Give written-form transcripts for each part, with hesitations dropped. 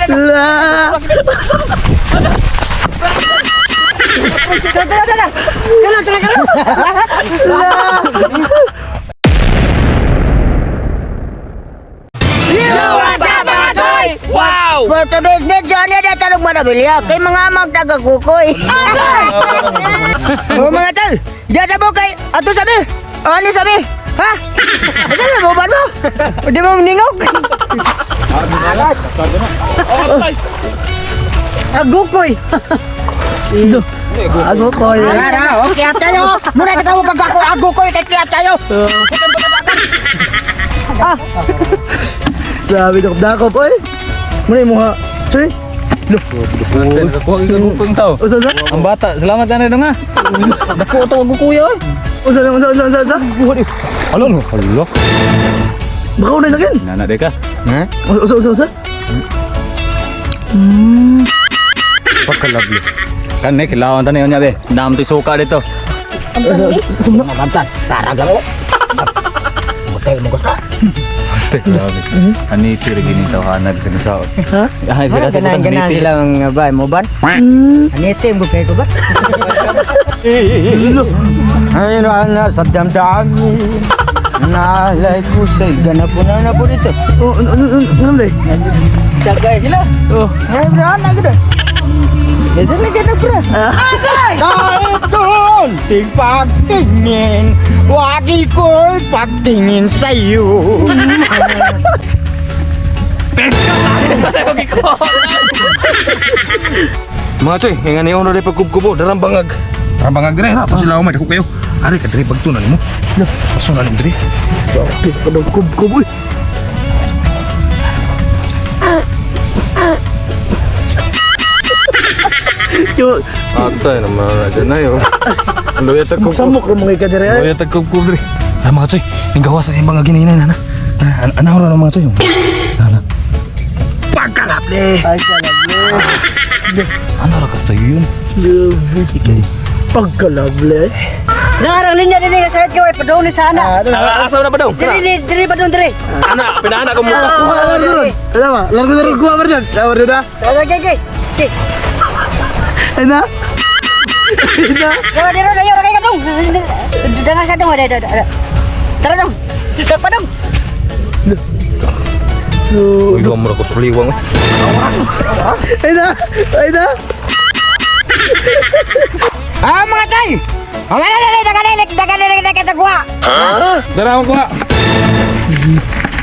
Lah. Wow! Bertebet-bet jangan ada tarung mana belia. Kay mga magtaga kukoy. Oh mga tal, jasa mo kay ato sabi. Ano sabi? Ha? Ano mo ba mo? Di mo ningok. Agukoy. Agukoy. Okay tayo. Muna kita mo pag ako agukoy kay kaya tayo. Grabe dakop oy. Muna mo ha. Choy. Nakuha ka kung tao. Usa. Ang bata, salamat na rin nga. Dako ito wag kuya. Usa. Halo no. Halo. Bakaw na lagyan. Nana de ka. Ha? Usa. Pagkalablo. Kan nek lawan tani nya be. Dam ti suka dito. Semua mantan. Tarag lang oh. Butay mo gusto. Grabe. Ani sir gini tawanan sa sao. Ha? Ay sa kasi Ganaan sila mga bay mo ban. Anite mo kay ko ba? Ay na sa dami. Nalay ko sa ganap na po dito. Oh, ano dai? Tagay sila. Oh. Ay bro, na gud. Kasi lagi na bro. Doon, pagtingin, wagi ko pagtingin sa'yo. Mga choy, nga ni ono rin pagkubkubo, darang bangag. Darang bangag dire, ha? Tapos sila umay, dako kayo. Ari ka dire pagtunan mo. Pasunan mo dire. Okay, padong kub uy. Yo, Atay naman aja na yun. Luya tagkubkub. samok ra mga kadire ay. Luya tagkubkub dire. Ah mga choy, yung gawa sa simbang agin na na. Anaw na mga choy. Nana. Pagkalapli! Ay kalable. Ano ra ka sa yun? Love. Pagkalable. Narang linya din nga sa ko ay padong ni sana. Asa na ba daw? Diri padong diri. Anak, pinaanak ko mo. Lama, largo gua berjan. Sabar dah. Oke. Enak. Kalau diri ayo kay kadong. Dengan kadong ada. Tara dong. Padong. Uy, luam mo ko sa liwang. Enak. Ah mga tay. Ang dagan kita gua. Dara ko ha.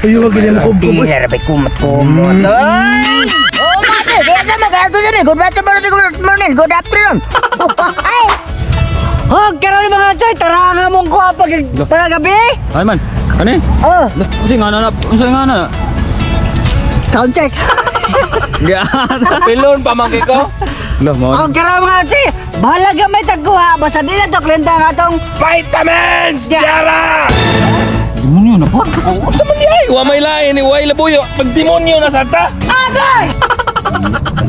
Ayo gini mo kub. Iya, rabay kumot-kumot. Oh, mate, dia sama kayak tuh nih. Good morning, good afternoon. Ay. Oh, karo ni mga choy, taranga mong ko paggabi. Ay man. Ani? Oh, Kasi nga na. sound check. Ya. Pilon pamangkin ko. Lah mo. Oh, karo mga choy, bahala gamay tagkuha. Basta di na to klenta na tong Vitamins! Jara! Demonyo na po. Oh, sa man ay, wa may lain ni way labuyo. Pag demonyo na santa.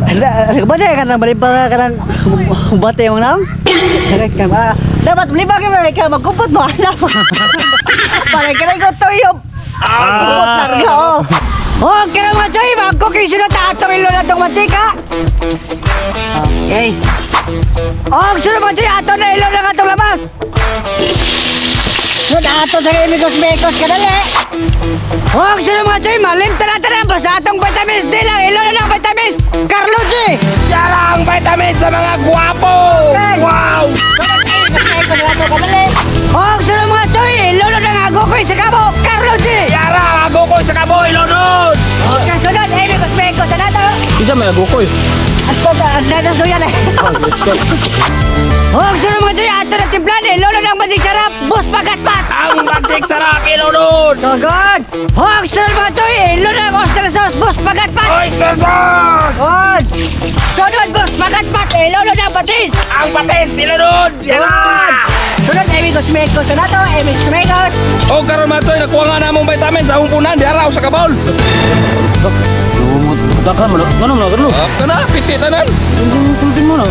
Ada bade kan balibang kan bate mo nam. Dapat balibang ka magkupot mo ana. Para kaya ko toyo. Larga oh. Oh, kaya mga choy, magkukisyo na tatong ilo na itong mantika. Okay. Oh, sunod mga choy, ato na ilo na nga itong labas. Sunod ato sa imigos-migos ka dali. Oh, sunod mga choy, malimta natin na basta atong vitamins. Di lang, ilo na ng vitamins. Carlo G. Jara ang vitamins sa mga gwapo! Wow! Oh, sunod mga choy, ilo na ng agokoy sa kabo. Carlo G. Jara, ako ko sa kaboy, Lodon! Okay, sunod, imigos-migos na nato. Isa may agukoy. At natas yan eh. Oh, sunod mga choy, ato na timplan eh. Ilo na ng magic sarap. Bus pagat-pat. Ang batik sarap, Lodon! So good! Hog, sunod mga choy! Ilo na ang oyster sauce! Bus pagat-pat! Oyster sauce! Good! Sunod, bus pagat-pat! Ilo na ang batis! Ang batis, Lodon! Jara! Sunod, emigos-migos na to! Emigos-migos! O karon matoy, nakuha nga namong vitamins sa humpunan, Jara, sa kabawl! Takkan mo. Ano mo na? Kana, piti tanan! Sultin mo na.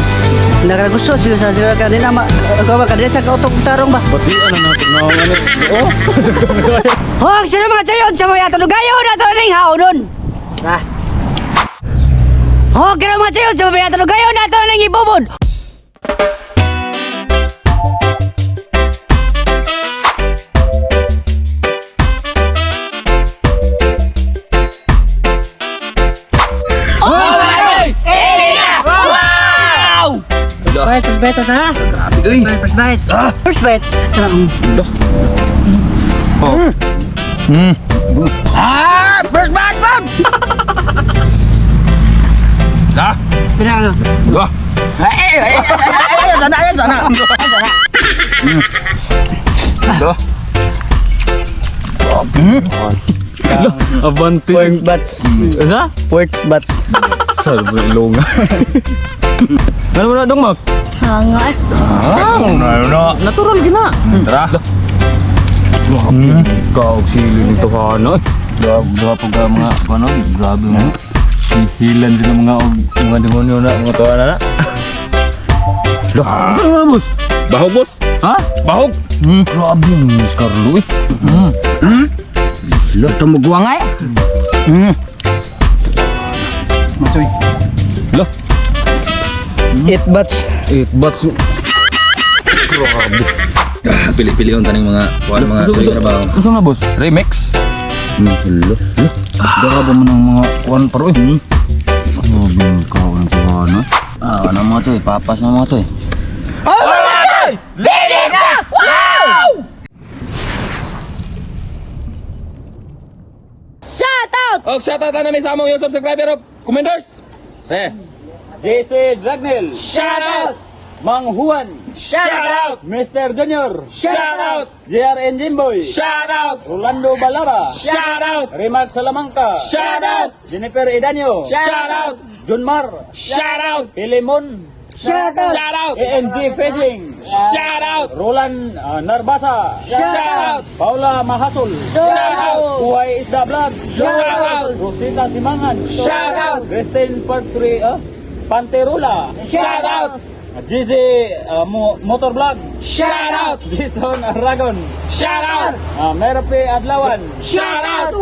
Nakagusto sila kanina kanina sa kautong tarong ba? Pati ano natin na ano. Oh. Hog, sunod mga choy! Sa mga yato lugayo na to ning haon nun! Oh, kira mga sayo, sabi natin, gayon nato nang ibubod. First bite na. Grabe doy. First bite. Ah. First bite. Dah. Oh. Ah, first bite, Bob. Dah. Pinang ano? Dah. Sana, sana. Dah. Abante. Pork butts. Isa? Pork butts. Salve longa. Ano na dong mag? Hanga. Natural gina. Tara. Kau sili nito kana. Grabe pag mga ano, grabe mo. Hihilan sila mga demonyo na mga tawa na. Dah, ano bos? Bahog, boss. Ha? Bahog. Grabe ni Carlo eh. Lo tumuguang ay. Masoy. Lah, 8 butts. but Grabe. Pili-pili yung taning mga tuloy trabaho. Gusto na bos? Remix. Grabe mo ng mga kuwan paro eh. Grabe yung kao ng tagana. Ano mga to eh, papas na mga to eh. Og shoutout na namin sa among yung subscriber of Commanders. JC Dragnel, Shoutout. Mang Juan, Shoutout. Mr. Junior, Shoutout. JRN Jimboy, Shoutout. Rolando Balara, Shoutout. Remark Salamanca, Shoutout. Jennifer Edanio, Shoutout. Junmar, Shoutout. Pilimon, Shoutout. AMG Fishing, Shoutout. Roland Narbasa, Shoutout. Paula Mahasol, Shoutout. Buhay Isda Vlog, Shoutout. Rosita Simangan, Shoutout. Christine Panterola, Shoutout. GZ Motor Vlog, Shoutout. Jason Aragon, Shoutout. Merpe Adlawan, Shoutout.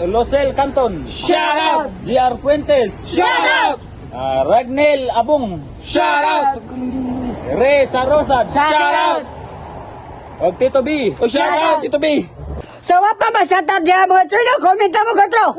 Losel Canton, Shoutout. GR Fuentes, Shoutout. Ragnel Abong, Shoutout. Ray Sarosad, Shoutout. og Tito B. Shoutout. Tito B. So, wapa ba sa tab diya mga tulo? Komenta mo katro.